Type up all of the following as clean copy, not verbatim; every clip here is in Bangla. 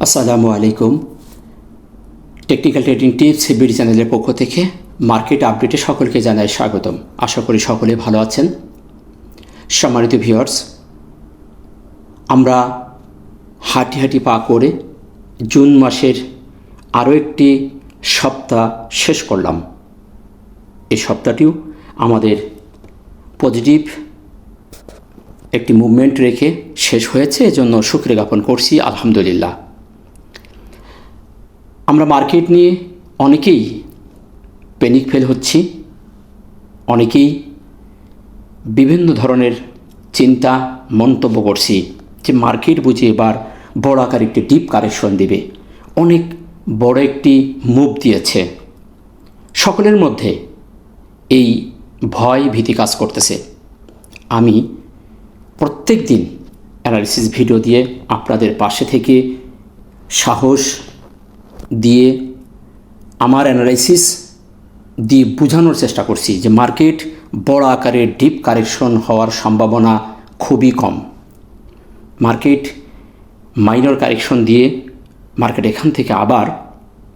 আসসালামু আলাইকুম। টেকনিক্যাল ট্রেডিং টিপস বিডি চ্যানেলের পক্ষ থেকে মার্কেট আপডেটে সকলকে জানাই স্বাগতম। আশা করি সকলে ভালো আছেন। সম্মানিত ভিউয়ার্স, আমরা হাঁটি হাঁটি পা করে জুন মাসের আরও একটি সপ্তাহ শেষ করলাম। এই সপ্তাহটিও আমাদের পজিটিভ একটি মুভমেন্ট রেখে শেষ হয়েছে, এজন্য শুকরিয়া জ্ঞাপন করছি আলহামদুলিল্লাহ। আমরা মার্কেট নিয়ে অনেকেই প্যানিক ফেল হচ্ছি, অনেকেই বিভিন্ন ধরনের চিন্তা মন্তব্য করছি যে মার্কেট বুঝে এবার বড় আকার একটি ডিপ কারেকশন দিবে, অনেক বড় একটি মুভ দিয়েছে। সকলের মধ্যে এই ভয় ভীতি কাজ করতেছে। আমি প্রত্যেক দিন অ্যানালিসিস ভিডিও দিয়ে আপনাদের পাশে থেকে সাহস দিয়ে আমার অ্যানালাইসিস দিয়ে বোঝানোর চেষ্টা করছি যে মার্কেট বড় আকারের ডিপ কারেকশন হওয়ার সম্ভাবনা খুবই কম। মার্কেট মাইনর কারেকশন দিয়ে মার্কেট এখান থেকে আবার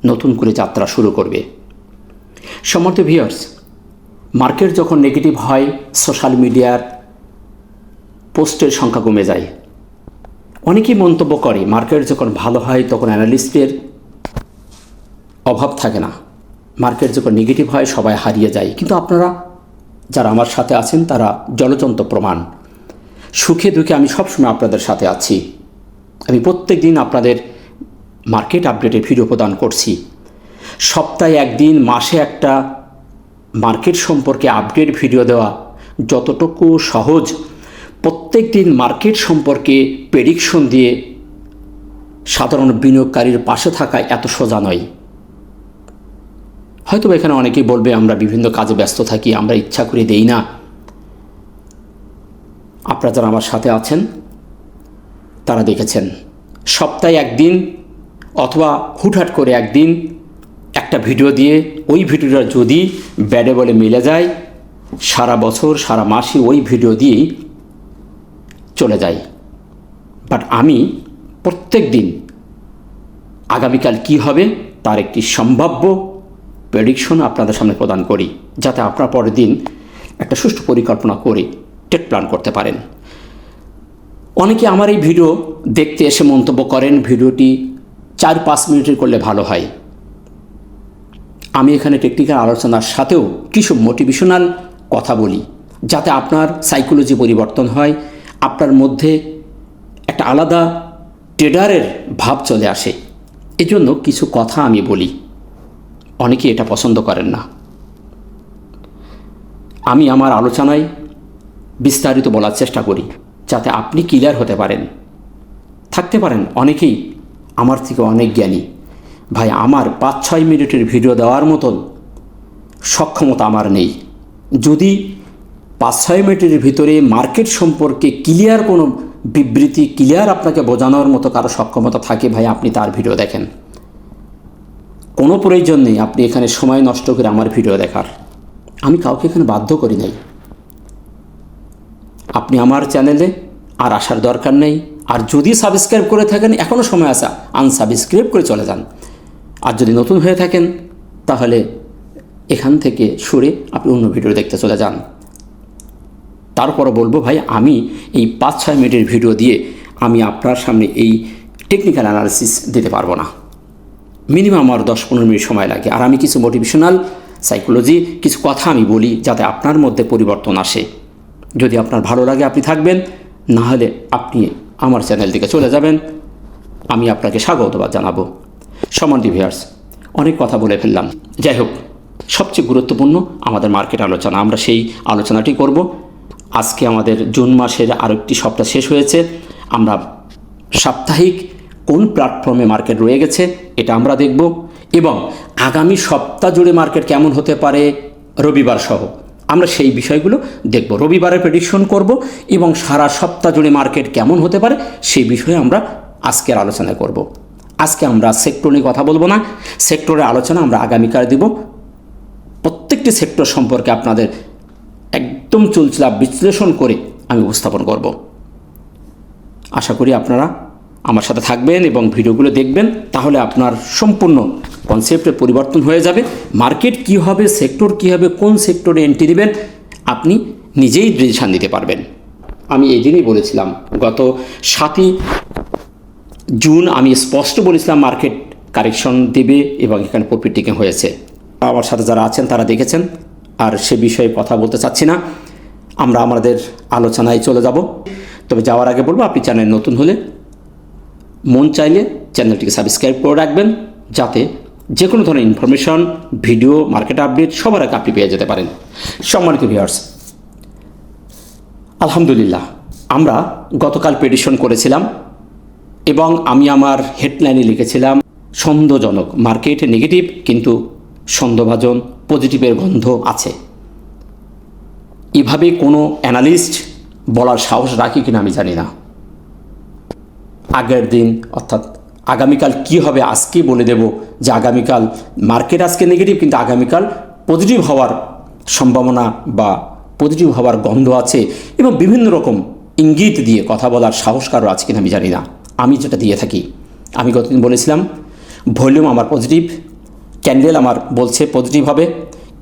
নতুন করে যাত্রা শুরু করবে। সম্মানিত ভিউয়ার্স, মার্কেট যখন নেগেটিভ হয় সোশ্যাল মিডিয়ার পোস্টের সংখ্যা কমে যায়। অনেকেই মন্তব্য করে মার্কেট যখন ভালো হয় তখন অ্যানালিস্টের অভাব থাকে না, মার্কেট যখন নেগেটিভ হয় সবাই হারিয়ে যায়। কিন্তু আপনারা যারা আমার সাথে আছেন তারা জলজন্ত প্রমাণ। সুখে দুঃখে আমি সবসময় আপনাদের সাথে আছি। আমি প্রত্যেক দিন আপনাদের মার্কেট আপডেটে ভিডিও প্রদান করছি। সপ্তাহে একদিন, মাসে একটা মার্কেট সম্পর্কে আপডেট ভিডিও দেওয়া যতটুকু সহজ, প্রত্যেক দিন মার্কেট সম্পর্কে প্রেডিকশন দিয়ে সাধারণ বিনিয়োগকারীর পাশে থাকা এত সোজা নয়। হয়তো এখানে অনেকেই বলবে আমরা বিভিন্ন কাজে ব্যস্ত থাকি, আমরা ইচ্ছা করে দেই না। আপনারা যারা আমার সাথে আছেন তারা দেখেছেন সপ্তাহে একদিন অথবা হুটহাট করে একদিন একটা ভিডিও দিয়ে ওই ভিডিওটা যদি ব্যাডে বলে মিলে যায়, সারা বছর সারা মাসই ওই ভিডিও দিয়েই চলে যায়। বাট আমি প্রত্যেক দিন আগামীকাল কি হবে তার একটি সম্ভাব্য প্রেডিকশন আপনাদের সামনে প্রদান করি, যাতে আপনারা পরের দিন একটা সুষ্ঠু পরিকল্পনা করে ট্রেড প্ল্যান করতে পারেন। অনেকে আমার এই ভিডিও দেখতে এসে মন্তব্য করেন ভিডিওটি 4-5 মিনিটের করলে ভালো হয়। আমি এখানে টেকনিক্যাল আলোচনার সাথেও কিছু মোটিভেশনাল কথা বলি, যাতে আপনার সাইকোলজি পরিবর্তন হয়, আপনার মধ্যে একটা আলাদা ট্রেডারের ভাব চলে আসে। এজন্য কিছু কথা আমি বলি। অনেকে এটা পছন্দ করেন না। আমি আমার আলোচনায় বিস্তারিত বলার চেষ্টা করি যাতে আপনি ক্লিয়ার হতে পারেন। থাকতে পারেন অনেকেই আমার থেকে অনেক জ্ঞানী। ভাই, আমার 5-6 মিনিটের ভিডিও দেওয়ার মতন সক্ষমতা আমার নেই। যদি 5-6 মিনিটের ভিতরে মার্কেট সম্পর্কে ক্লিয়ার কোনো বিবৃতি, ক্লিয়ার আপনাকে বোঝানোর মতো কারো সক্ষমতা থাকে, ভাই আপনি তার ভিডিও দেখেন। কোনো প্রয়োজন নেই আপনি এখানে সময় নষ্ট করে আমার ভিডিও দেখার। আমি কাউকে এখানে বাধ্য করি নাই। আপনি আমার চ্যানেলে আর আসার দরকার নেই। আর যদি সাবস্ক্রাইব করে থাকেন এখনও সময় আছে, আনসাবস্ক্রাইব করে চলে যান। আর যদি নতুন হয়ে থাকেন তাহলে এখান থেকে সরে আপনি অন্য ভিডিও দেখতে চলে যান। তারপরও বলবো ভাই, আমি এই 5-6 মিনিটের ভিডিও দিয়ে আমি আপনার সামনে এই টেকনিক্যাল অ্যানালিসিস দিতে পারবো না। মিনিমাম আমার 10-15 মিনিট সময় লাগে। আর আমি কিছু মোটিভেশনাল সাইকোলজি কিছু কথা আমি বলি যাতে আপনার মধ্যে পরিবর্তন আসে। যদি আপনার ভালো লাগে আপনি থাকবেন, না হলে আপনি আমার চ্যানেল থেকে চলে যাবেন। আমি আপনাকে স্বাগতবাদ জানাবো। সম্মানিত ভিউয়ার্স, অনেক কথা বলে ফেললাম। যাই হোক, সবচেয়ে গুরুত্বপূর্ণ আমাদের মার্কেট আলোচনা, আমরা সেই আলোচনাটি করব। আজকে আমাদের জুন মাসের আরও একটি সপ্তাহ শেষ হয়েছে। আমরা সাপ্তাহিক কোন প্ল্যাটফর্মে মার্কেট রয়ে গেছে এটা আমরা দেখব, এবং আগামী সপ্তাহ জুড়ে মার্কেট কেমন হতে পারে রবিবার সহ আমরা সেই বিষয়গুলো দেখব। রবিবারে প্রেডিকশন করব এবং সারা সপ্তাহ জুড়ে মার্কেট কেমন হতে পারে সেই বিষয়ে আমরা আজকের আলোচনা করব। আজকে আমরা সেক্টর নিয়ে কথা বলবো না, সেক্টরের আলোচনা আমরা আগামীকাল দিব। প্রত্যেকটি সেক্টর সম্পর্কে আপনাদের একদম চুলচুলা বিশ্লেষণ করে আমি উপস্থাপন করব। আশা করি আপনারা আমার সাথে থাকবেন এবং ভিডিওগুলো দেখবেন, তাহলে আপনার সম্পূর্ণ কনসেপ্টের পরিবর্তন হয়ে যাবে। মার্কেট কী হবে, সেক্টর কী হবে, কোন সেক্টরে এন্ট্রি দেবেন আপনি নিজেই ডিসিশন দিতে পারবেন। আমি এই দিনই বলেছিলাম, গত 7ই জুন আমি স্পষ্ট বলেছিলাম মার্কেট কারেকশন দেবে এবং এখানে প্রফিট টেকিং হয়েছে। আমার সাথে যারা আছেন তারা দেখেছেন, আর সে বিষয়ে কথা বলতে চাচ্ছি না। আমরা আমাদের আলোচনায় চলে যাব। তবে যাওয়ার আগে বলবো, আপনি চ্যানেল নতুন হলে মন চাইলে চ্যানেলটিকে সাবস্ক্রাইব করে রাখবেন, যাতে যে কোনো ধরনের ইনফরমেশন, ভিডিও, মার্কেট আপডেট সবার আগে আপনি পেয়ে যেতে পারেন। সম্মানিত ভিউয়ার্স, আলহামদুলিল্লাহ আমরা গতকাল প্রেডিকশন করেছিলাম এবং আমি আমার হেডলাইনে লিখেছিলাম সন্দেহজনক, মার্কেট নেগেটিভ কিন্তু সন্দেহভাজন পজিটিভের গন্ধ আছে। এভাবে কোনো অ্যানালিস্ট বলার সাহস রাখি কিনা আমি জানি না। আগের দিন অর্থাৎ আগামীকাল কি হবে আজকে বলে দেব যে আগামীকাল মার্কেট আজকে নেগেটিভ কিন্তু আগামীকাল পজিটিভ হওয়ার সম্ভাবনা বা পজিটিভ হওয়ার গন্ধ আছে, এবং বিভিন্ন রকম ইঙ্গিত দিয়ে কথা বলার সাহস কারো আছে কিনা আমি জানি না। আমি যেটা দিয়ে থাকি, আমি গতদিন বলেছিলাম ভলিউম আমার পজিটিভ, ক্যান্ডেল আমার বলছে পজিটিভ হবে,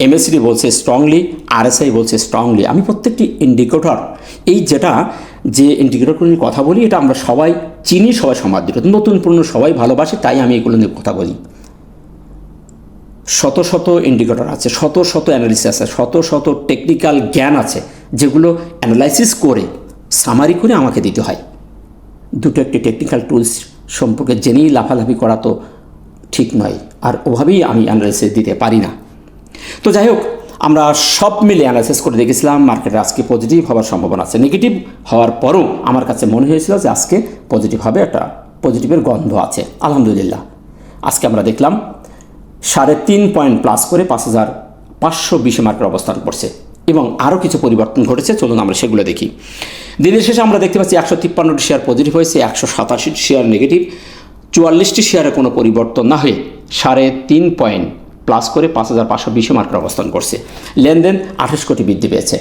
এমএসিডি বলছে স্ট্রংলি, আরএসআই বলছে স্ট্রংলি। আমি প্রত্যেকটি ইন্ডিকেটর, এই যে ইন্ডিকেটরগুলো নিয়ে কথা বলি, এটা আমরা সবাই চিনি, সবাই সমাদৃত, নতুন পুরনো সবাই ভালোবাসি, তাই আমি এগুলো নিয়ে কথা বলি। শত শত ইন্ডিকেটর আছে, শত শত অ্যানালিসিস আছে, শত শত টেকনিক্যাল জ্ঞান আছে, যেগুলো অ্যানালাইসিস করে সামারি করে আমাকে দিতে হয়। দুটো একটি টেকনিক্যাল টুলস সম্পর্কে জেনেই লাফালাফি করা তো ঠিক নয়, আর ওভাবেই আমি অ্যানালাইসিস দিতে পারি না। তো যাই হোক, আমরা সব মিলে অ্যানালাইসিস করে দেখেছিলাম মার্কেটে আজকে পজিটিভ হওয়ার সম্ভাবনা আছে। নেগেটিভ হওয়ার পরও আমার কাছে মনে হয়েছিল যে আজকে পজিটিভ হবে, একটা পজিটিভের গন্ধ আছে। আলহামদুলিল্লাহ আজকে আমরা দেখলাম 3.5 পয়েন্ট প্লাস করে 5,520 মার্কের অবস্থান করছে, এবং আরও কিছু পরিবর্তন ঘটেছে। চলুন আমরা সেগুলো দেখি। দিনের শেষে আমরা দেখতে পাচ্ছি 153টি শেয়ার পজিটিভ হয়েছে, 187টি শেয়ার নেগেটিভ, 44টি শেয়ারে কোনো পরিবর্তন না হয়ে 3.5 পয়েন্ট প্লাস করে 5,520 মার্কের অবস্থান করছে। লেনদেন 28 কোটি বৃদ্ধি পেয়েছে,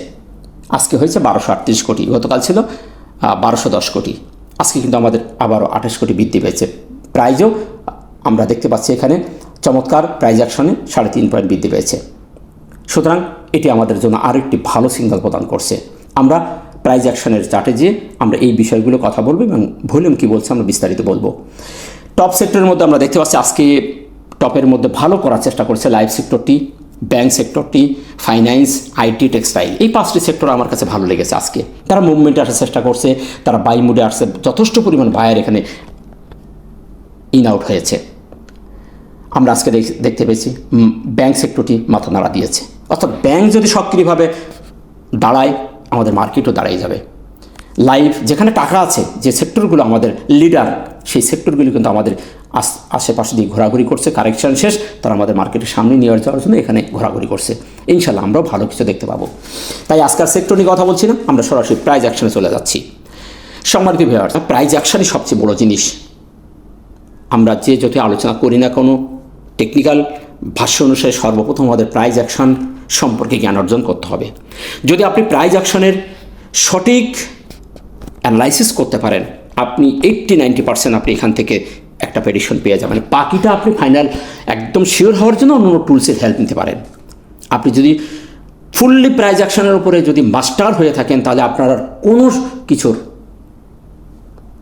আজকে হয়েছে 1238 কোটি, গতকাল ছিল 1210 কোটি, আজকে কিন্তু আমাদের আবারও 28 কোটি বৃদ্ধি পেয়েছে। প্রাইজও আমরা দেখতে পাচ্ছি এখানে চমৎকার প্রাইজ অ্যাকশনে 3.5 পয়েন্ট বৃদ্ধি পেয়েছে। সুতরাং এটি আমাদের জন্য আরেকটি ভালো সিগন্যাল প্রদান করছে। আমরা প্রাইজ অ্যাকশনের চার্টে যেয়ে আমরা এই বিষয়গুলো কথা বলবো এবং ভলিউম কী বলছে আমরা বিস্তারিত বলবো। টপ সেক্টরের মধ্যে আমরা দেখতে পাচ্ছি আজকে টপের মধ্যে ভালো করার চেষ্টা করছে লাইফ সেক্টরটি, ব্যাংক সেক্টরটি, ফাইন্যান্স, আইটি, টেক্সটাইল। এই 5টি সেক্টর আমার কাছে ভালো লেগেছে। আজকে তারা মুভমেন্টে আসার চেষ্টা করছে, তারা বাই মুডে আসছে, যথেষ্ট পরিমাণ বায়ার এখানে ইন আউট হয়েছে। আমরা আজকে দেখতে পেয়েছি ব্যাংক সেক্টরটি মাথা নাড়া দিয়েছে, অর্থাৎ ব্যাংক যদি সক্রিয়ভাবে দাঁড়ায় আমাদের মার্কেটও দাঁড়িয়ে যাবে। লাইফ যেখানে টাকা আছে, যে সেক্টরগুলো আমাদের লিডার, সেই সেক্টরগুলি কিন্তু আমাদের আশেপাশে দিয়ে ঘোরাঘুরি করছে। কারেকশন শেষ, তারা আমাদের মার্কেটের সামনে নিয়ে যাওয়ার জন্য এখানে ঘোরাঘুরি করছে। ইনশাল্লাহ আমরাও ভালো কিছু দেখতে পাবো। তাই আজকাল সেক্টর নিয়ে কথা বলছি না, আমরা সরাসরি প্রাইজ অ্যাকশনে চলে যাচ্ছি। সম্মানিত ভিউয়ার্স, প্রাইজ অ্যাকশনই সবচেয়ে বড় জিনিস। আমরা যে যত আলোচনা করি না কোনো টেকনিক্যাল ভাষ্য অনুসারে সর্বপ্রথম আমাদের প্রাইজ অ্যাকশন সম্পর্কে জ্ঞান অর্জন করতে হবে। যদি আপনি প্রাইজ অ্যাকশনের সঠিক অ্যানালাইসিস করতে পারেন, আপনি 80-90% আপনি এখান থেকে একটা প্রেডিকশন পেয়ে যাবেন। বাকিটা আপনি ফাইনাল একদম শিওর হওয়ার জন্য অন্য টুলসের হেল্প নিতে পারেন। আপনি যদি ফুললি প্রাইজ অ্যাকশনের উপরে যদি মাস্টার হয়ে থাকেন, তাহলে আপনার কোনো কিছুর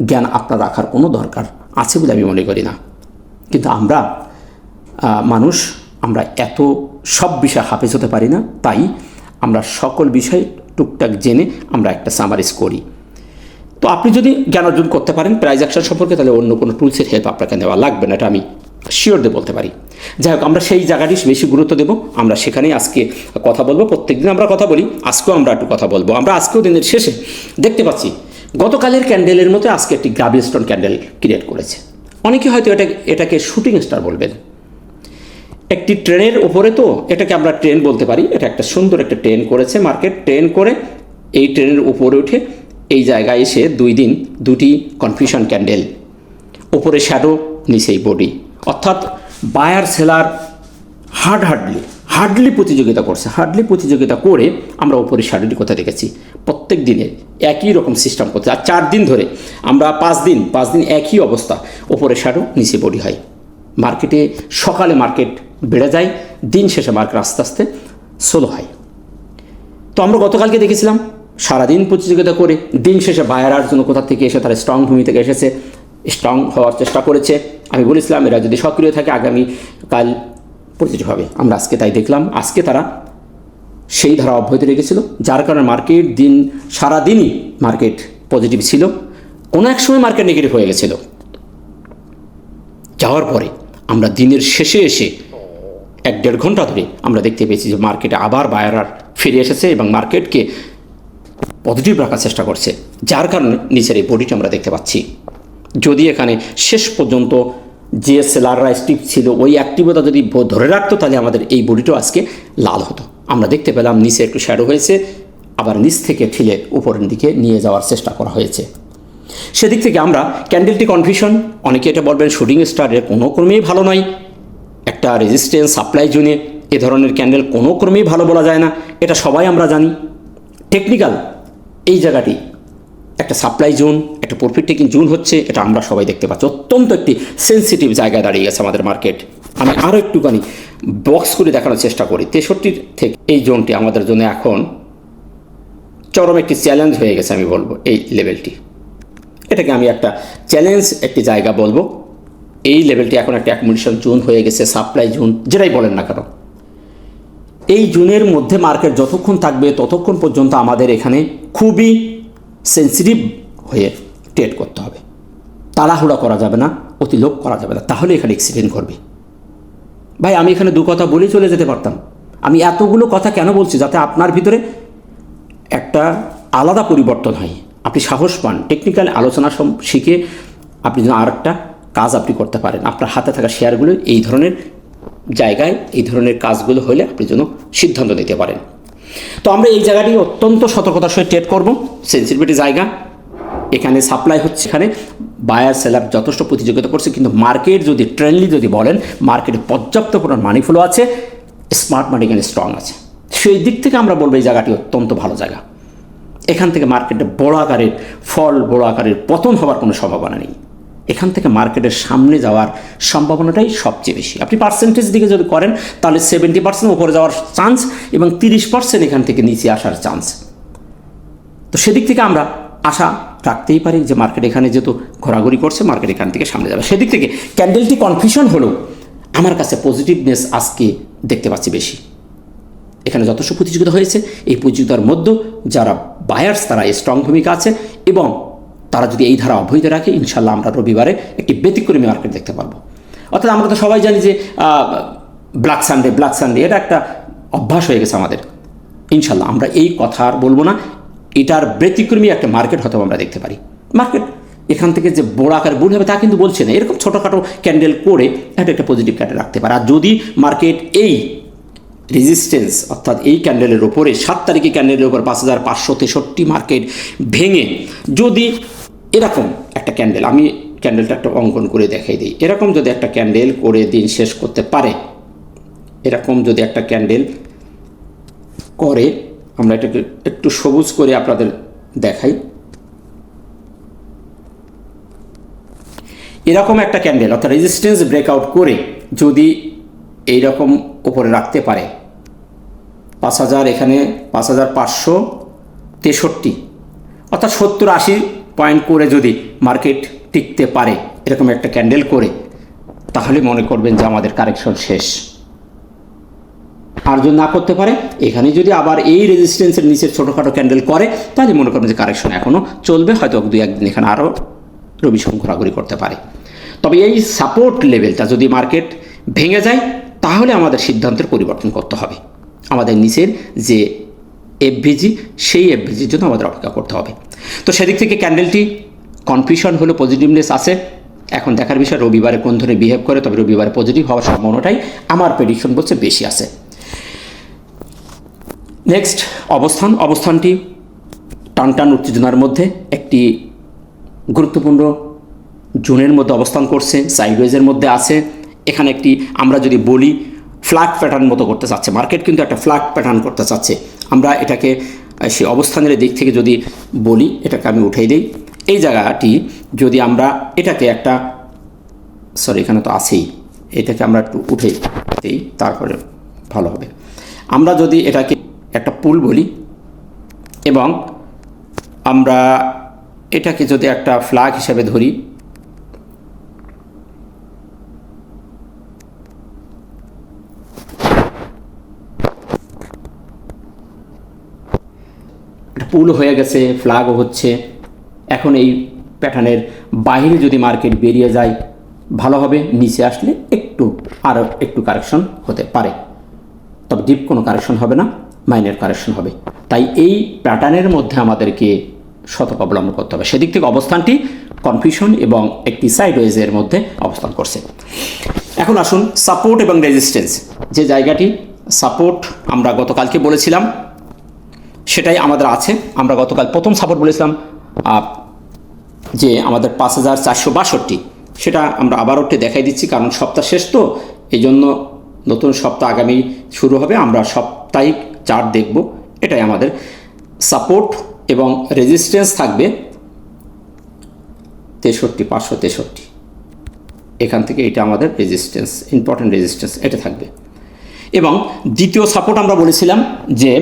জ্ঞান আপনার রাখার কোনো দরকার আছে বলে আমি মনে করি না। কিন্তু আমরা মানুষ, আমরা এত সব বিষয়ে হাফেজ হতে পারি না, তাই আমরা সকল বিষয় টুকটাক জেনে আমরা একটা সামারিজ করি। তো আপনি যদি জ্ঞান অর্জন করতে পারেন প্রাইজ অ্যাকশন সম্পর্কে, তাহলে অন্য কোনো টুলসের হেল্প আপনাকে নেওয়া লাগবে না, এটা আমি শিওর দিয়ে বলতে পারি। যাই হোক, আমরা সেই জায়গাটি বেশি গুরুত্ব দেব, আমরা সেখানেই আজকে কথা বলবো। প্রত্যেকদিন আমরা কথা বলি, আজকেও আমরা একটু কথা বলবো। আমরা আজকেও দিনের শেষে দেখতে পাচ্ছি গতকালের ক্যান্ডেলের মতো আজকে একটি গ্রাভিস্টোন ক্যান্ডেল ক্রিয়েট করেছে। অনেকে হয়তো এটাকে শুটিং স্টার বলবেন। একটি ট্রেনের ওপরে, তো এটাকে আমরা ট্রেন বলতে পারি, এটা একটা সুন্দর একটা ট্রেন করেছে মার্কেট। ট্রেন করে এই ট্রেনের উপরে উঠে এই জায়গায় এসে 2 দিন 2টি কনফিউশন ক্যান্ডেল, ওপরে শ্যাডো, নিচেই বডি, অর্থাৎ বায়ার সেলার হার্ডলি প্রতিযোগিতা করছে। হার্ডলি প্রতিযোগিতা করে আমরা ওপরে শ্যাডোটি কোথায় দেখেছি, প্রত্যেক দিনে একই রকম সিস্টেম করছে, আর 4 দিন ধরে আমরা 5 দিন একই অবস্থা, ওপরে শ্যাডো নিচে বডি হয়। মার্কেটে সকালে মার্কেট বেড়ে যায়, দিন শেষে মার্কেট আস্তে আস্তে স্লো হয়। তো আমরা গতকালকে দেখেছিলাম সারাদিন প্রতিযোগিতা করে দিন শেষে বায়ারার জন্য কোথা থেকে এসে তারা স্ট্রং ভূমি থেকে এসেছে, স্ট্রং হওয়ার চেষ্টা করেছে। আমি বলেছিলাম এরা যদি সক্রিয় থাকে আগামী কাল পজিটিভ হবে। আমরা আজকে তাই দেখলাম, আজকে তারা সেই ধারা অব্যাহত রেখেছিল, যার কারণে মার্কেট সারাদিনই মার্কেট পজিটিভ ছিল। কোনো এক সময় মার্কেট নেগেটিভ হয়ে গেছিল, যাওয়ার পরে আমরা দিনের শেষে এসে 1-1.5 ঘন্টা ধরে আমরা দেখতে পেয়েছি যে মার্কেটে আবার বায়ারার ফিরে এসেছে এবং মার্কেটকে পজিটিভ রাখার চেষ্টা করছে, যার কারণে নিচের এই বডিটা আমরা দেখতে পাচ্ছি। যদি এখানে শেষ পর্যন্ত যে সেলাররা অ্যাক্টিভ ছিল ওই অ্যাক্টিভতা যদি ধরে রাখতো, তাহলে আমাদের এই বডিটাও আজকে লাল হতো। আমরা দেখতে পেলাম নিচে একটু শ্যাডো হয়েছে, আবার নিচ থেকে ঠেলে উপরের দিকে নিয়ে যাওয়ার চেষ্টা করা হয়েছে। সেদিক থেকে আমরা ক্যান্ডেলটি কনফিউশন, অনেকে এটা বলবেন শুটিং স্টারের কোনো ক্রমেই ভালো নয়। একটা রেজিস্ট্যান্স সাপ্লাই জোনে এ ধরনের ক্যান্ডেল কোনো ক্রমেই ভালো বলা যায় না, এটা সবাই আমরা জানি। টেকনিক্যাল এই জায়গাটি একটা সাপ্লাই জোন, একটা প্রফিট টেকিং জোন হচ্ছে, এটা আমরা সবাই দেখতে পাচ্ছি। অত্যন্ত একটি সেন্সিটিভ জায়গায় দাঁড়িয়ে গেছে আমাদের মার্কেট। আমি আরও একটুখানি বক্স করে দেখানোর চেষ্টা করি। 63 থেকে এই জোনটি আমাদের জন্য এখন চরম একটি চ্যালেঞ্জ হয়ে গেছে, আমি বলবো এই লেভেলটি। এটাকে আমি একটা চ্যালেঞ্জ একটি জায়গা বলবো। এই লেভেলটি এখন একটা অ্যাকুমুলেশন জোন হয়ে গেছে, সাপ্লাই জোন যেটাই বলেন না কেন। এই জোনের মধ্যে মার্কেট যতক্ষণ থাকবে ততক্ষণ পর্যন্ত আমাদের এখানে খুবই সেন্সিটিভ হয়ে ট্রেড করতে হবে। তাড়াহুড়া করা যাবে না, অতিলোভ করা যাবে না, তাহলে এখানে অ্যাক্সিডেন্ট করবে। ভাই আমি এখানে 2 কথা বলেই চলে যেতে পারতাম। আমি এতগুলো কথা কেন বলছি? যাতে আপনার ভিতরে একটা আলাদা পরিবর্তন হয়, আপনি সাহস পান, টেকনিক্যাল আলোচনা শিখে আপনি যেন আর একটা কাজ আপনি করতে পারেন। আপনার হাতে থাকা শেয়ারগুলো এই ধরনের জায়গায়, এই ধরনের কাজগুলো হলে আপনি যেন সিদ্ধান্ত নিতে পারেন। তো আমরা এই জায়গাটি অত্যন্ত সতর্কতার সঙ্গে ট্রেড করব। সেন্সিটিভিটি জায়গা, এখানে সাপ্লাই হচ্ছে, এখানে বায়ার সেলার যথেষ্ট প্রতিযোগিতা করছে, কিন্তু মার্কেট যদি ট্রেন্ডলি যদি বলেন মার্কেটে পর্যাপ্ত পরিমাণ মানি ফ্লো আছে, স্মার্ট মানি এখানে স্ট্রং আছে। সেই দিক থেকে আমরা বলবো এই জায়গাটি অত্যন্ত ভালো জায়গা। এখান থেকে মার্কেটে বড় আকারের পতন হওয়ার কোনো সম্ভাবনা নেই। এখান থেকে মার্কেটের সামনে যাওয়ার সম্ভাবনাটাই সবচেয়ে বেশি। আপনি পার্সেন্টেজ দিকে যদি করেন তাহলে 70% উপরে যাওয়ার চান্স এবং 30% এখান থেকে নিচে আসার চান্স। তো সেদিক থেকে আমরা আশা রাখতেই পারি যে মার্কেট এখানে যেহেতু ঘোরাঘুরি করছে, মার্কেট এখান থেকে সামনে যাবে। সেদিক থেকে ক্যান্ডেলটি কনফিউশন হলেও আমার কাছে পজিটিভনেস আজকে দেখতে পাচ্ছি বেশি। এখানে যথেষ্ট প্রতিযোগিতা হয়েছে, এই প্রতিযোগিতার মধ্যে যারা বায়ার্স তারা স্ট্রং ভূমিকা আছে এবং তারা যদি এই ধারা অব্যাহত রাখে, ইনশাল্লাহ আমরা রবিবারে একটি ব্যতিক্রমী মার্কেট দেখতে পারবো। অর্থাৎ আমরা তো সবাই জানি যে ব্ল্যাক সানডে এটা একটা অভ্যাস হয়ে গেছে আমাদের। ইনশাল্লাহ আমরা এই কথা আর বলবো না, এটার ব্যতিক্রমী একটা মার্কেট হয়তো আমরা দেখতে পারি। মার্কেট এখান থেকে যে বড় আকার বুল হবে তা কিন্তু বলছে না, এরকম ছোটোখাটো ক্যান্ডেল করে একটা পজিটিভ ক্যান্ডেল রাখতে পারে। আর যদি মার্কেট এই রেজিস্ট্যান্স অর্থাৎ এই ক্যান্ডেলের ওপরে 7 তারিখে ক্যান্ডেলের ওপর 5563 মার্কেট ভেঙে যদি এরকম একটা ক্যান্ডেল, আমি ক্যান্ডেলটা একটা অঙ্কন করে দেখাই দিই, এরকম যদি একটা ক্যান্ডেল করে দিন শেষ করতে পারে, এরকম যদি একটা ক্যান্ডেল করে, আমরা এটাকে একটু সবুজ করে আপনাদের দেখাই, এরকম একটা ক্যান্ডেল অর্থাৎ রেজিস্ট্যান্স ব্রেকআউট করে যদি এইরকম উপরে রাখতে পারে 5000, এখানে 5563 অর্থাৎ 70-80 পয়েন্ট করে যদি মার্কেট টিকতে পারে এরকম একটা ক্যান্ডেল করে, তাহলে মনে করবেন যে আমাদের কারেকশন শেষ। আর যদি না করতে পারে, এখানে যদি আবার এই রেজিস্ট্যান্সের নিচে ছোটোখাটো ক্যান্ডেল করে, তাহলে মনে করবেন যে কারেকশন এখনও চলবে, হয়তো 2-1 দিন এখানে আরও রবি সোম ঘোরাঘুরি করতে পারে। তবে এই সাপোর্ট লেভেলটা যদি মার্কেট ভেঙে যায়, তাহলে আমাদের সিদ্ধান্তের পরিবর্তন করতে হবে। আমাদের নিচের যে এফভিজি, সেই এফভিজির জন্য আমাদের অপেক্ষা করতে হবে। তো সেদিক থেকে ক্যান্ডেলটি কনফিউশন হলো, পজিটিভনেস আছে। এখন দেখার বিষয় রবিবারে কোন ধরনের বিহেভ করে, তবে রবিবারে পজিটিভ হওয়ার সম্ভাবনাটাই আমার প্রেডিকশন বলছে বেশি আছে। নেক্সট অবস্থানটি টানটান উত্তেজনার মধ্যে একটি গুরুত্বপূর্ণ জোনের মধ্যে অবস্থান করছে, সাইডওয়েজের মধ্যে আছে। এখানে একটি আমরা যদি বলি ফ্ল্যাট প্যাটার্ন মতো করতে চাচ্ছে মার্কেট, কিন্তু একটা ফ্ল্যাট প্যাটার্ন করতে চাচ্ছে। আমরা এটাকে সেই অবস্থানের দিক থেকে যদি বলি, এটাকে আমি উঠাই দিই। এই জায়গাটি যদি আমরা এটাকে একটা, সরি এখানে তো আছেই, এটাকে আমরা একটু উঠে দিই, তারপরে ভালো হবে। আমরা যদি এটাকে একটা পুল বলি এবং আমরা এটাকে যদি একটা ফ্ল্যাগ হিসেবে ধরি, পুল হয়ে গেছে, ফ্ল্যাগও হচ্ছে। এখন এই প্যাটার্নের বাইরে যদি মার্কেট বেরিয়ে যায় ভালো হবে, নিচে আসলে আরও একটু কারেকশন হতে পারে, তবে ডিপ কোনো কারেকশন হবে না, মাইনের কারেকশন হবে। তাই এই প্যাটার্নের মধ্যে আমাদেরকে সতর্ক অবলম্বন করতে হবে। সেদিক থেকে অবস্থানটি কনফিউশন এবং একটি সাইডওয়েজের মধ্যে অবস্থান করছে। এখন আসুন সাপোর্ট এবং রেজিস্ট্যান্স, যে জায়গাটি সাপোর্ট আমরা গতকালকে বলেছিলাম সেটাই আমাদের আছে। আমরা গতকাল প্রথম সাপোর্ট বলেছিলাম যে আমাদের 5462, সেটা আমরা আবারও দেখাই দিচ্ছি, কারণ সপ্তাহ শেষ তো, এই জন্য নতুন সপ্তাহ আগামী শুরু হবে, আমরা সাপ্তাহিক চার্ট দেখব। এটাই আমাদের সাপোর্ট এবং রেজিস্ট্যান্স থাকবে 63,563, এখান থেকে এটা আমাদের রেজিস্ট্যান্স, ইম্পর্টেন্ট রেজিস্ট্যান্স, এটা থাকবে। এবং দ্বিতীয় সাপোর্ট আমরা বলেছিলাম যে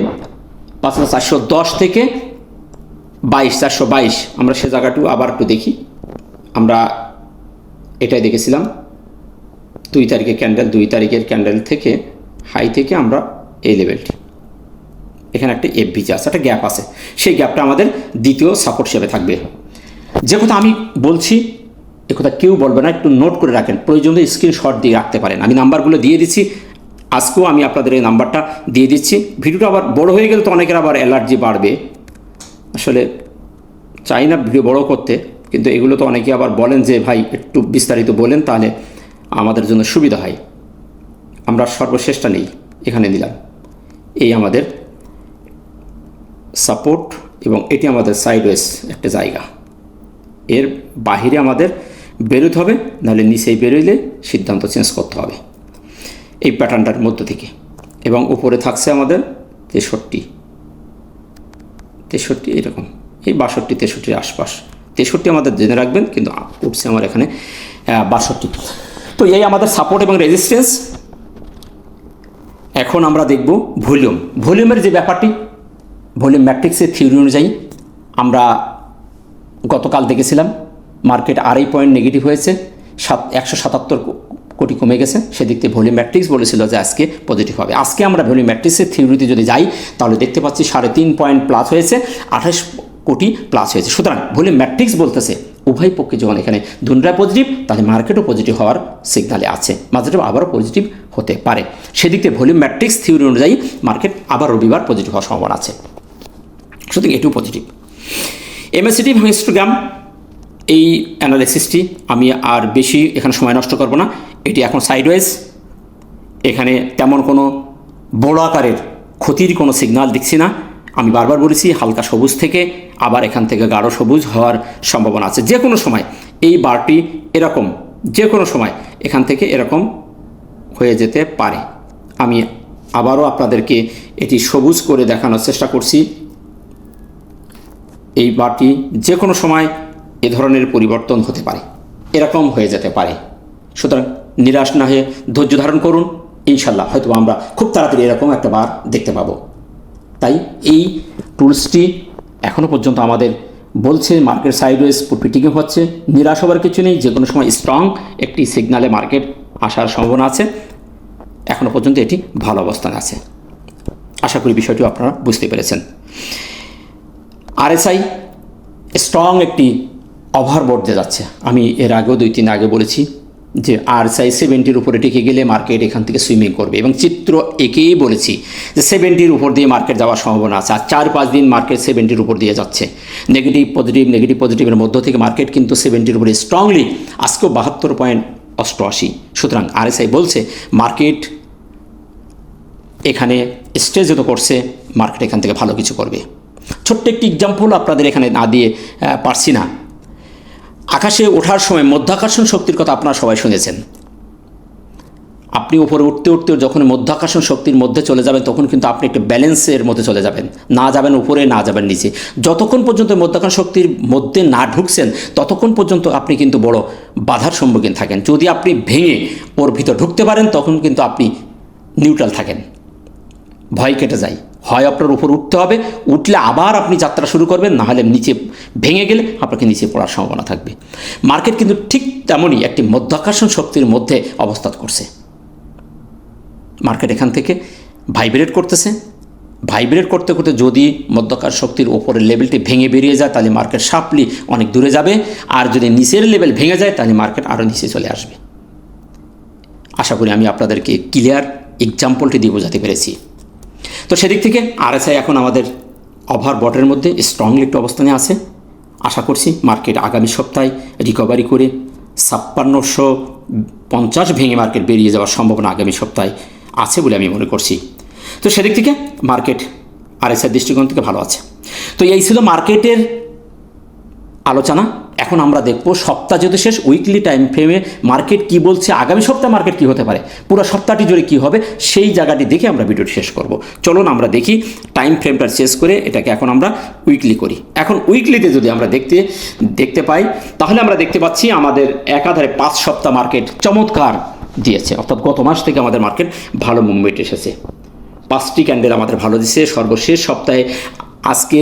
5410 থেকে 422, আমরা সে জায়গাটিও আবার একটু দেখি। আমরা এটাই দেখেছিলাম 2 তারিখের ক্যান্ডেল, 2 তারিখের ক্যান্ডেল থেকে হাই থেকে আমরা এই লেভেলটি, এখানে একটা এফভিজি আছে, একটা গ্যাপ আছে, সেই গ্যাপটা আমাদের দ্বিতীয় সাপোর্ট হিসেবে থাকবে। যে কথা আমি বলছি এ কথা কেউ বলবে না, একটু নোট করে রাখেন, প্রয়োজনে স্ক্রিনশট দিয়ে রাখতে পারেন। আমি নাম্বারগুলো দিয়ে দিচ্ছি, আজকেও আমি আপনাদের এই নাম্বারটা দিয়ে দিচ্ছি। ভিডিওটা আবার বড় হয়ে গেলে তো অনেকের আবার অ্যালার্জি বাড়বে, আসলে চাই না ভিডিও বড় করতে, কিন্তু এগুলো তো অনেকে আবার বলেন যে ভাই একটু বিস্তারিত বলেন, তাহলে আমাদের জন্য সুবিধা হয়। আমরা সর্বশেষটা নেই, এখানে দিলাম, এই আমাদের সাপোর্ট এবং এটি আমাদের সাইডওয়েজ একটা জায়গা, এর বাহিরে আমাদের বেরোতে হবে, নাহলে নিচেই বেরোইলে সিদ্ধান্ত চেঞ্জ করতে হবে এই প্যাটার্নটার মধ্য থেকে। এবং উপরে থাকছে আমাদের 63 এরকম, এই 62 63 আশপাশ, 63 আমাদের জেনে রাখবেন, কিন্তু উঠছে আমার এখানে 62। তো এই আমাদের সাপোর্ট এবং রেজিস্ট্যান্স। এখন আমরা দেখব ভলিউমের যে ব্যাপারটি, ভলিউম ম্যাট্রিক্সের থিওরি অনুযায়ী আমরা গতকাল দেখেছিলাম মার্কেট 2.5 পয়েন্ট নেগেটিভ হয়েছে, 177 কোটি কমে গেছে, সেদিক থেকে ভলিউম ম্যাট্রিক্স বলেছিল যে আজকে পজিটিভ হবে। আজকে আমরা ভলিউম ম্যাট্রিক্সের থিওরিতে যদি যাই তাহলে দেখতে পাচ্ছি 3.5 পয়েন্ট প্লাস হয়েছে, 28 কোটি প্লাস হয়েছে। সুতরাং ভলিউম ম্যাট্রিক্স বলতেছে উভয় পক্ষে যখন এখানে দুনরা পজিটিভ, তাহলে মার্কেটও পজিটিভ হওয়ার সিগনালে আছে, মাঝে আবারও পজিটিভ হতে পারে। সেদিক থেকে ভলিউম ম্যাট্রিক্স থিওরি অনুযায়ী মার্কেট আবার রবিবার পজিটিভ হওয়ার সম্ভাবনা আছে, সুতরাং এটিও পজিটিভ। এমএসিডি এবং হিস্টোগ্রাম, এই অ্যানালাইসিসটি আমি আর বেশি এখানে সময় নষ্ট করব না, এটি এখন সাইডওয়েজ, এখানে তেমন কোনো বড় আকারের ক্ষতির কোনো সিগন্যাল দেখছি না। আমি বারবার বলেছি হালকা সবুজ থেকে আবার এখান থেকে গাঢ় সবুজ হওয়ার সম্ভাবনা আছে। যে কোনো সময় এই বারটি এরকম, যে কোনো সময় এখান থেকে এরকম হয়ে যেতে পারে। আমি আবারও আপনাদেরকে এটি সবুজ করে দেখানোর চেষ্টা করছি। এই বারটি যে কোনো সময় এ ধরনের পরিবর্তন হতে পারে, এরকম হয়ে যেতে পারে। সুতরাং নিরাশ না হয়ে ধৈর্য ধারণ করুন, ইনশাল্লাহ হয়তো আমরা খুব তাড়াতাড়ি এরকম একটা বার দেখতে পাবো। তাই এই টুলসটি এখনও পর্যন্ত আমাদের বলছে মার্কেট সাইডওয়েজ প্রফিটিংয়ে হচ্ছে, নিরাশ হবার কিছু নেই, যে কোনো সময় স্ট্রং একটি সিগনালে মার্কেট আসার সম্ভাবনা আছে। এখনও পর্যন্ত এটি ভালো অবস্থানে আছে, আশা করি বিষয়টিও আপনারা বুঝতে পেরেছেন। আরএসআই স্ট্রং একটি ওভারবোর্ড দিয়ে যাচ্ছে। আমি এর আগেও 2-3 আগে বলেছি যে আরএসআই 70-র উপরে টিকে গেলে মার্কেট এখান থেকে সুইমিং করবে, এবং চিত্র একেই বলেছি যে 70-র উপর দিয়ে মার্কেট যাওয়ার সম্ভাবনা আছে। আর 4-5 দিন মার্কেট 70-র উপর দিয়ে যাচ্ছে, নেগেটিভ পজিটিভের মধ্য থেকে মার্কেট কিন্তু 70-র উপরে স্ট্রংলি আজকেও 72.88। সুতরাং আরএসআই বলছে মার্কেট এখানে স্টে যেহেতু করছে, মার্কেট এখান থেকে ভালো কিছু করবে। ছোট্ট একটি এক্সাম্পল আপনাদের এখানে না দিয়ে পারছি না। আকাশে ওঠার সময় মধ্যাকর্ষণ শক্তির কথা আপনারা সবাই শুনেছেন। আপনি উপরে উঠতে উঠতে যখন মধ্যাকর্ষণ শক্তির মধ্যে চলে যাবেন তখন কিন্তু আপনি একটা ব্যালেন্সের মধ্যে চলে যাবেন, না যাবেন উপরে না যাবেন নিচে। যতক্ষণ পর্যন্ত মধ্যাকর্ষণ শক্তির মধ্যে না ঢুকছেন ততক্ষণ পর্যন্ত আপনি কিন্তু বড় বাধার সম্মুখীন থাকেন। যদি আপনি ভেঙে ওর ভিতর ঢুকতে পারেন তখন কিন্তু আপনি নিউট্রাল থাকেন, ভয় কেটে যায়। হয় আপনার উপর উঠতে হবে, উঠলে আবার আপনি যাত্রা শুরু করবেন, না হলে নিচে ভেঙে গেলে আপনাকে নিচে পড়ার সম্ভাবনা থাকবে। মার্কেট কিন্তু ঠিক তেমনই একটি মধ্যাকর্ষণ শক্তির মধ্যে অবস্থান করছে। মার্কেট এখান থেকে ভাইব্রেট করতেছে, ভাইব্রেট করতে করতে যদি মধ্যাকর্ষণ শক্তির ওপরের লেভেলটি ভেঙে বেরিয়ে যায় তাহলে মার্কেট শার্পলি অনেক দূরে যাবে, আর যদি নিচের লেভেল ভেঙে যায় তাহলে মার্কেট আরও নিচে চলে আসবে। আশা করি আমি আপনাদেরকে ক্লিয়ার এক্সাম্পলটি দিয়ে বোঝাতে পেরেছি। তো সেদিক থেকে আরএসআই এখন আমাদের ওভারবটের মধ্যে স্ট্রংলি একটু অবস্থানে আছে। আশা করছি মার্কেট আগামী সপ্তাহে রিকভারি করে 5650 ভেঙে মার্কেট বেরিয়ে যাওয়ার সম্ভাবনা আগামী সপ্তাহে আছে বলে আমি মনে করছি। তো সেদিক থেকে মার্কেট আরএসআই দৃষ্টিকোণ থেকে ভালো আছে। তো এই ছিল মার্কেটের আলোচনা। এখন আমরা দেখব সপ্তাহ যেহেতু শেষ, উইকলি টাইম ফ্রেমে মার্কেট কি বলছে, আগামী সপ্তাহে মার্কেট কি হতে পারে, পুরো সপ্তাহটি জুড়ে কি হবে সেই জায়গাটি দেখে আমরা ভিডিওটি শেষ করব। চলুন আমরা দেখি টাইম ফ্রেমটা শেষ করে এটাকে এখন আমরা উইকলি করি। এখন উইকলিতে যদি আমরা দেখতে পাই তাহলে আমরা দেখতে পাচ্ছি আমাদের একাধারে 5 সপ্তাহ মার্কেট চমৎকার দিয়েছে, অর্থাৎ গত মাস থেকে আমাদের মার্কেট ভালো মুভমেন্ট এসেছে। 5টি ক্যান্ডেল আমাদের ভালো দিচ্ছে। সর্বশেষ সপ্তাহে আজকে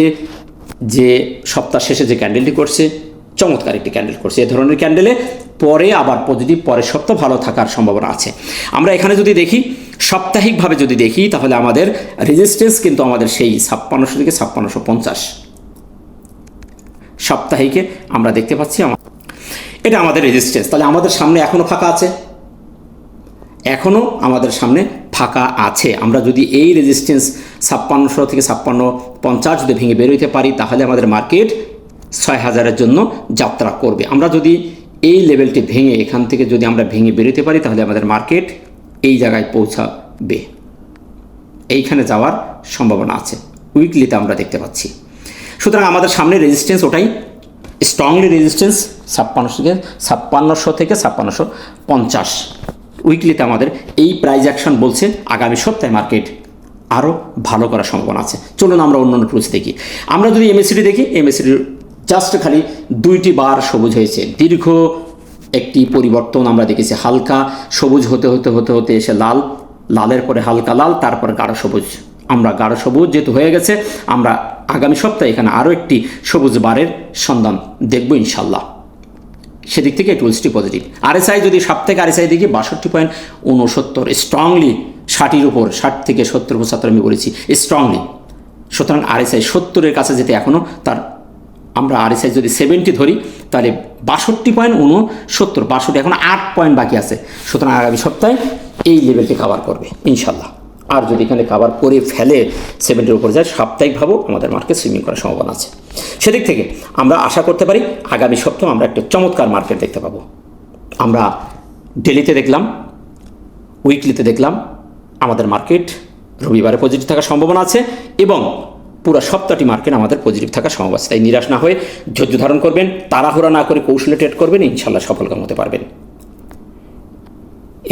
যে সপ্তাহ শেষে যে ক্যান্ডেলটি করছে চমৎকার একটি ক্যান্ডেল করছে। এ ধরনের ক্যান্ডেলে পরে আবার পজিটিভ পরের সপ্তাহ ভালো থাকার সম্ভাবনা আছে। আমরা এখানে যদি দেখি সাপ্তাহিকভাবে যদি দেখি তাহলে আমাদের রেজিস্ট্যান্স কিন্তু আমাদের সেই 5600 থেকে 5650 সাপ্তাহিকে আমরা দেখতে পাচ্ছি, এটা আমাদের রেজিস্ট্যান্স। তাহলে আমাদের সামনে এখনও ফাঁকা আছে, এখনও আমাদের সামনে ফাঁকা আছে। আমরা যদি এই রেজিস্ট্যান্স 5600 থেকে 5650 যদি ভেঙে বেরোতে পারি তাহলে আমাদের মার্কেট 6000-এর জন্য যাত্রা করবে। আমরা যদি এই লেভেলটি ভেঙে এখান থেকে যদি আমরা ভেঙে বেরোতে পারি তাহলে আমাদের মার্কেট এই জায়গায় পৌঁছাবে, এইখানে যাওয়ার সম্ভাবনা আছে। উইকলিতে আমরা দেখতে পাচ্ছি। সুতরাং আমাদের সামনে রেজিস্ট্যান্স ওটাই স্ট্রংলি রেজিস্ট্যান্স 5600 থেকে 5650। উইকলিতে আমাদের এই প্রাইস অ্যাকশন বলছে আগামী সপ্তাহে মার্কেট আরও ভালো করার সম্ভাবনা আছে। চলুন আমরা অন্যান্য টুলস দেখি। আমরা যদি এমএসিডি দেখি, এমএসিডির জাস্ট খালি 2টি বার সবুজ হয়েছে। দীর্ঘ একটি পরিবর্তন আমরা দেখেছি, হালকা সবুজ হতে হতে হতে হতে এসে লাল, লালের পরে হালকা লাল, তারপরে গাঢ় সবুজ। আমরা গাঢ় সবুজ যেহেতু হয়ে গেছে, আমরা আগামী সপ্তাহে এখানে আরও একটি সবুজ বারের সন্ধান দেখব ইনশাল্লাহ। সেদিক থেকে টুলসটি পজিটিভ। আরএসআই যদি সাপ্তাহিক আরএসআই দেখি 62.69 স্ট্রংলি 60-এর উপর, 60 থেকে 70-75 আমি বলেছি স্ট্রংলি। সুতরাং আরএসআই 70-এর কাছে যেতে এখনও তার, আমরা আরএসআই যদি 70 ধরি তাহলে 62.69, এখন 8 পয়েন্ট বাকি আছে। সুতরাং আগামী সপ্তাহে এই লেভেলকে কভার করবে ইনশাল্লাহ। আর যদি এখানে কভার করে ফেলে 70-এর উপর যায়, সাপ্তাহিকভাবেও আমাদের মার্কেট সুইমিং করার সম্ভাবনা আছে। সেদিক থেকে আমরা আশা করতে পারি আগামী সপ্তাহে আমরা একটা চমৎকার মার্কেট দেখতে পাবো। আমরা ডেলিতে দেখলাম, উইকলিতে দেখলাম আমাদের মার্কেট রবিবারে পজিটিভ থাকার সম্ভাবনা আছে এবং পুরো সপ্তাহটি মার্কেট আমাদের পজিটিভ থাকার সম্ভাবনা আছে। তাই নিরাশ না হয়ে ধৈর্য ধারণ করবেন, তাড়াহুড়া না করে কৌশলে ট্রেড করবেন, ইনশাল্লাহ সফলকাম হতে পারবেন।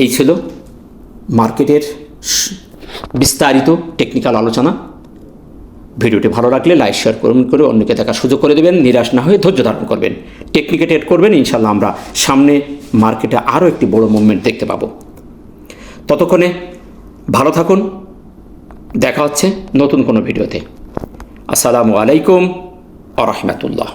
এই ছিল মার্কেটের বিস্তারিত টেকনিক্যাল আলোচনা। ভিডিওটি ভালো লাগলে লাইক শেয়ার কমেন্ট করে অন্যকে দেখার সুযোগ করে দেবেন। নিরাশ না হয়ে ধৈর্য ধারণ করবেন, টেকনিকে ট্রেড করবেন, ইনশাল্লাহ আমরা সামনে মার্কেটে আরও একটি বড় মুভমেন্ট দেখতে পাবো। ততক্ষণে ভালো থাকুন, দেখা হচ্ছে নতুন কোনো ভিডিওতে। আসসালামু আলাইকুম ওয়া রাহমাতুল্লাহ।